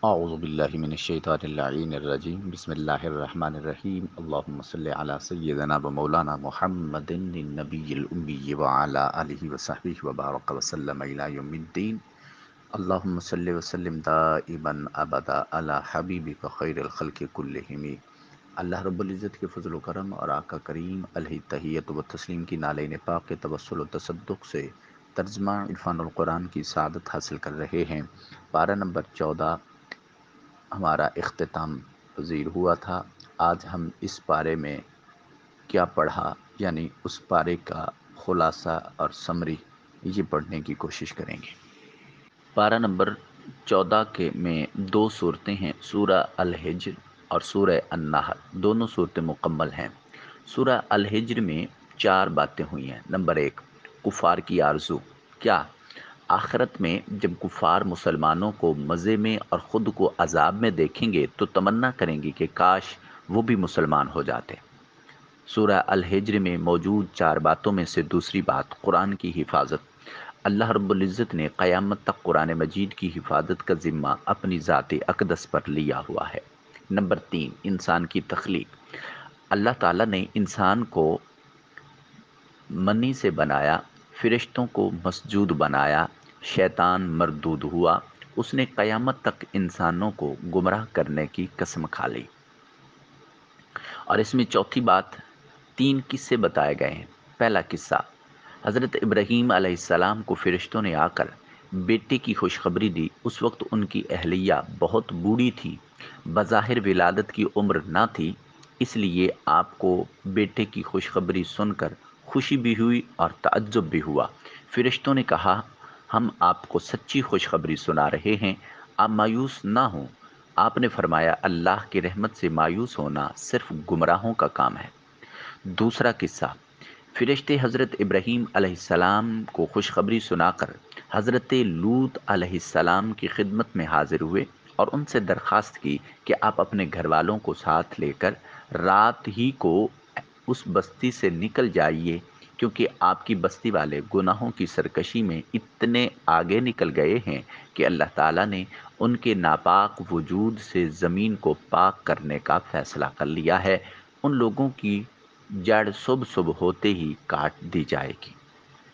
اعوذ باللہ من الشیطان اللعین الرجیم بسم اللہ الرحمن الرحیم اللہم صلی علی سیدنا و مولانا محمد النبی الامی وعلی آلہ وصحبہ وبارک وسلم الی یوم الدین اللہم صلی وسلم دائما ابدا علی حبیبک خیر الخلق کلہم۔ اللہ رب العزت کے فضل و کرم اور آقا کریم علیہ تحیت و تسلیم کی نالین پاک کے توسل و تصدق سے ترجمہ عرفان القرآن کی سعادت حاصل کر رہے ہیں۔ پارہ نمبر 14 ہمارا اختتام پذیر ہوا تھا۔ آج ہم اس پارے میں کیا پڑھا، یعنی اس پارے کا خلاصہ اور سمری یہ پڑھنے کی کوشش کریں گے۔ پارہ نمبر 14 کے میں دو صورتیں ہیں، سورہ الحجر اور سورہ النحل، دونوں صورتیں مکمل ہیں۔ سورہ الحجر میں 4 باتیں ہوئی ہیں۔ نمبر 1، کفار کی آرزو۔ کیا آخرت میں جب کفار مسلمانوں کو مزے میں اور خود کو عذاب میں دیکھیں گے تو تمنا کریں گے کہ کاش وہ بھی مسلمان ہو جاتے۔ سورہ الحجر میں موجود 4 باتوں میں سے دوسری بات قرآن کی حفاظت۔ اللہ رب العزت نے قیامت تک قرآن مجید کی حفاظت کا ذمہ اپنی ذات اقدس پر لیا ہوا ہے۔ نمبر 3، انسان کی تخلیق۔ اللہ تعالیٰ نے انسان کو منی سے بنایا، فرشتوں کو مسجود بنایا، شیطان مردود ہوا، اس نے قیامت تک انسانوں کو گمراہ کرنے کی قسم کھا لی۔ اور اس میں چوتھی بات 3 قصے بتائے گئے ہیں۔ پہلا قصہ، حضرت ابراہیم علیہ السلام کو فرشتوں نے آ کر بیٹے کی خوشخبری دی۔ اس وقت ان کی اہلیہ بہت بوڑھی تھی، بظاہر ولادت کی عمر نہ تھی، اس لیے آپ کو بیٹے کی خوشخبری سن کر خوشی بھی ہوئی اور تعجب بھی ہوا۔ فرشتوں نے کہا، ہم آپ کو سچی خوشخبری سنا رہے ہیں، آپ مایوس نہ ہوں۔ آپ نے فرمایا، اللہ کی رحمت سے مایوس ہونا صرف گمراہوں کا کام ہے۔ دوسرا قصہ، فرشتے حضرت ابراہیم علیہ السلام کو خوشخبری سنا کر حضرت لوط علیہ السلام کی خدمت میں حاضر ہوئے اور ان سے درخواست کی کہ آپ اپنے گھر والوں کو ساتھ لے کر رات ہی کو اس بستی سے نکل جائیے، کیونکہ آپ کی بستی والے گناہوں کی سرکشی میں اتنے آگے نکل گئے ہیں کہ اللہ تعالیٰ نے ان کے ناپاک وجود سے زمین کو پاک کرنے کا فیصلہ کر لیا ہے۔ ان لوگوں کی جڑ صبح ہوتے ہی کاٹ دی جائے گی۔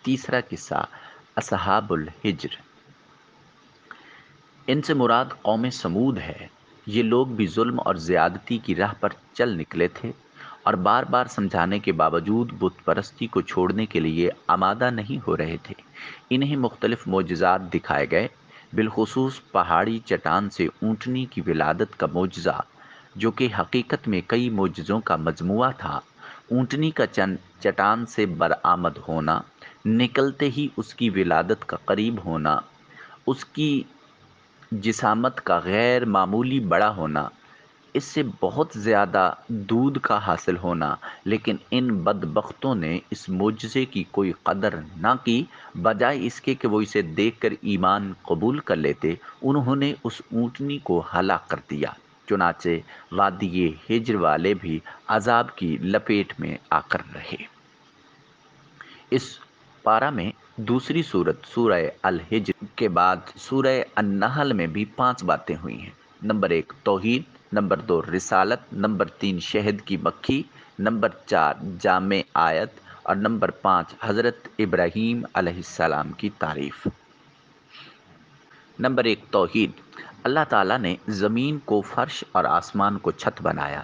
تیسرا قصہ، اصحاب الحجر۔ ان سے مراد قوم سمود ہے۔ یہ لوگ بھی ظلم اور زیادتی کی راہ پر چل نکلے تھے اور بار بار سمجھانے کے باوجود بت پرستی کو چھوڑنے کے لیے آمادہ نہیں ہو رہے تھے۔ انہیں مختلف معجزات دکھائے گئے، بالخصوص پہاڑی چٹان سے اونٹنی کی ولادت کا معجزہ، جو کہ حقیقت میں کئی معجزوں کا مجموعہ تھا۔ اونٹنی کا چٹان سے برآمد ہونا، نکلتے ہی اس کی ولادت کا قریب ہونا، اس کی جسامت کا غیر معمولی بڑا ہونا، اس سے بہت زیادہ دودھ کا حاصل ہونا، لیکن ان بدبختوں نے اس معجزے کی کوئی قدر نہ کی۔ بجائے اس کے کہ وہ اسے دیکھ کر ایمان قبول کر لیتے، انہوں نے اس اونٹنی کو ہلاک کر دیا۔ چنانچہ وادی ہجر والے بھی عذاب کی لپیٹ میں آ کر رہے۔ اس پارہ میں دوسری صورت سورہ الحجر کے بعد سورہ النحل میں بھی 5 باتیں ہوئی ہیں۔ نمبر 1، توحید۔ نمبر 2، رسالت۔ نمبر 3، شہد کی مکھی۔ نمبر 4، جامع آیت۔ اور نمبر 5، حضرت ابراہیم علیہ السلام کی تعریف۔ نمبر 1، توحید۔ اللہ تعالیٰ نے زمین کو فرش اور آسمان کو چھت بنایا،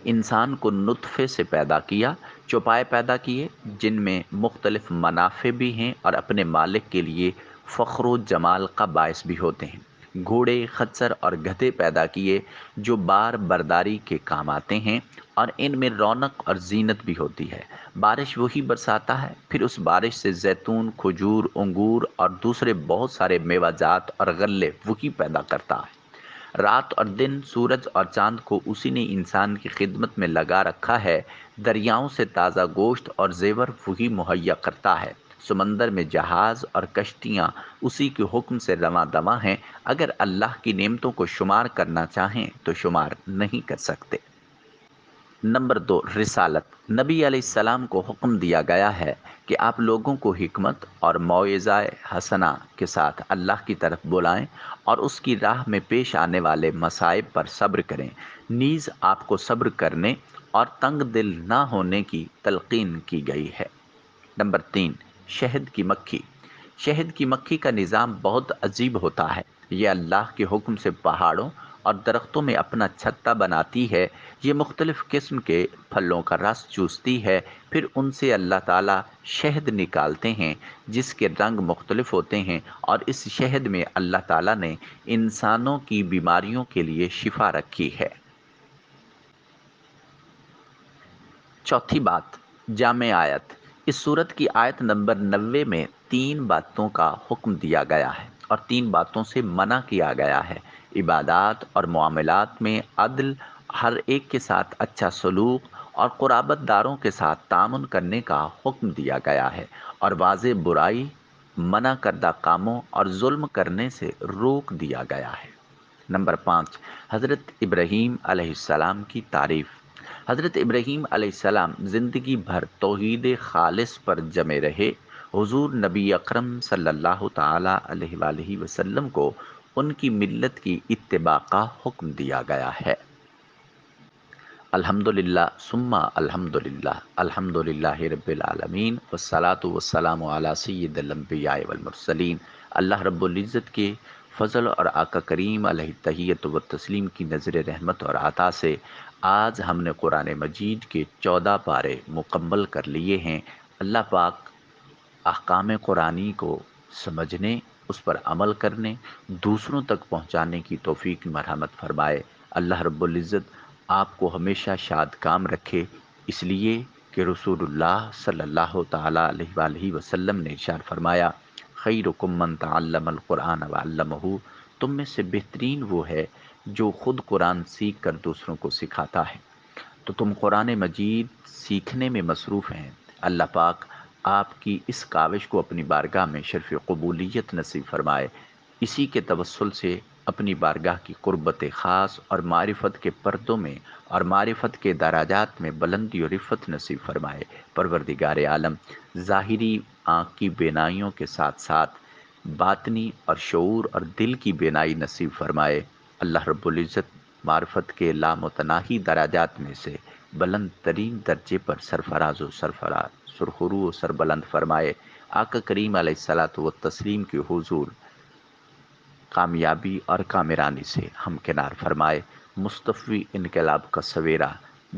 انسان کو نطفے سے پیدا کیا، چوپائے پیدا کیے جن میں مختلف منافع بھی ہیں اور اپنے مالک کے لیے فخر و جمال کا باعث بھی ہوتے ہیں۔ گھوڑے، خچر اور گدھے پیدا کیے جو بار برداری کے کام آتے ہیں اور ان میں رونق اور زینت بھی ہوتی ہے۔ بارش وہی برساتا ہے، پھر اس بارش سے زیتون، کھجور، انگور اور دوسرے بہت سارے میوہ جات اور غلے وہی پیدا کرتا ہے۔ رات اور دن، سورج اور چاند کو اسی نے انسان کی خدمت میں لگا رکھا ہے۔ دریاؤں سے تازہ گوشت اور زیور وہی مہیا کرتا ہے۔ سمندر میں جہاز اور کشتیاں اسی کے حکم سے رواں دواں ہیں۔ اگر اللہ کی نعمتوں کو شمار کرنا چاہیں تو شمار نہیں کر سکتے۔ نمبر 2، رسالت۔ نبی علیہ السلام کو حکم دیا گیا ہے کہ آپ لوگوں کو حکمت اور موعظہ حسنہ کے ساتھ اللہ کی طرف بلائیں اور اس کی راہ میں پیش آنے والے مصائب پر صبر کریں، نیز آپ کو صبر کرنے اور تنگ دل نہ ہونے کی تلقین کی گئی ہے۔ نمبر 3، شہد کی مکھی۔ شہد کی مکھی کا نظام بہت عجیب ہوتا ہے۔ یہ اللہ کے حکم سے پہاڑوں اور درختوں میں اپنا چھتا بناتی ہے۔ یہ مختلف قسم کے پھلوں کا رس چوستی ہے، پھر ان سے اللہ تعالیٰ شہد نکالتے ہیں جس کے رنگ مختلف ہوتے ہیں، اور اس شہد میں اللہ تعالیٰ نے انسانوں کی بیماریوں کے لیے شفا رکھی ہے۔ چوتھی بات، جامع آیت۔ اس صورت کی آیت نمبر 90 میں 3 باتوں کا حکم دیا گیا ہے اور 3 باتوں سے منع کیا گیا ہے۔ عبادات اور معاملات میں عدل، ہر ایک کے ساتھ اچھا سلوک اور قرابت داروں کے ساتھ تعاون کرنے کا حکم دیا گیا ہے، اور واضح برائی، منع کردہ کاموں اور ظلم کرنے سے روک دیا گیا ہے۔ نمبر 5، حضرت ابراہیم علیہ السلام کی تعریف۔ حضرت ابراہیم علیہ السلام زندگی بھر توحید خالص پر جمے رہے۔ حضور نبی اکرم صلی اللہ تعالی علیہ وآلہ وسلم کو ان کی ملت کی اتباع کا حکم دیا گیا ہے۔ الحمدللہ ثم الحمدللہ، الحمدللہ رب العالمین، والصلاة والسلام علی سید الانبیاء والمرسلین۔ اللہ رب العزت کے فضل اور آقا کریم علیہ تحیت و تسلیم کی نظر رحمت اور عطا سے آج ہم نے قرآن مجید کے 14 پارے مکمل کر لیے ہیں۔ اللہ پاک احکام قرآنی کو سمجھنے، اس پر عمل کرنے، دوسروں تک پہنچانے کی توفیق مرحمت فرمائے۔ اللہ رب العزت آپ کو ہمیشہ شاد کام رکھے، اس لیے کہ رسول اللہ صلی اللہ تعالی علیہ وآلہ وسلم نے ارشاد فرمایا، خیرکم من تعلم القرآن وعلمہ، تم میں سے بہترین وہ ہے جو خود قرآن سیکھ کر دوسروں کو سکھاتا ہے۔ تو تم قرآن مجید سیکھنے میں مصروف ہیں۔ اللہ پاک آپ کی اس کاوش کو اپنی بارگاہ میں شرف قبولیت نصیب فرمائے، اسی کے توسل سے اپنی بارگاہ کی قربت خاص اور معرفت کے پردوں میں اور معرفت کے درجات میں بلندی اور رفت نصیب فرمائے۔ پروردگار عالم ظاہری آنکھ کی بینائیوں کے ساتھ ساتھ باطنی اور شعور اور دل کی بینائی نصیب فرمائے۔ اللہ رب العزت معرفت کے لامتناہی درجات میں سے بلند ترین درجے پر سرفراز و سرخرو و سربلند فرمائے۔ آقا کریم علیہ الصلاۃ والتسلیم کی حضور کامیابی اور کامرانی سے ہمکنار فرمائے۔ مصطفی انقلاب کا سویرا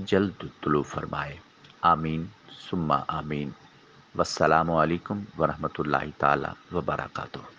جلد طلوع فرمائے۔ آمین ثم آمین۔ والسلام علیکم ورحمۃ اللہ تعالی وبرکاتہ۔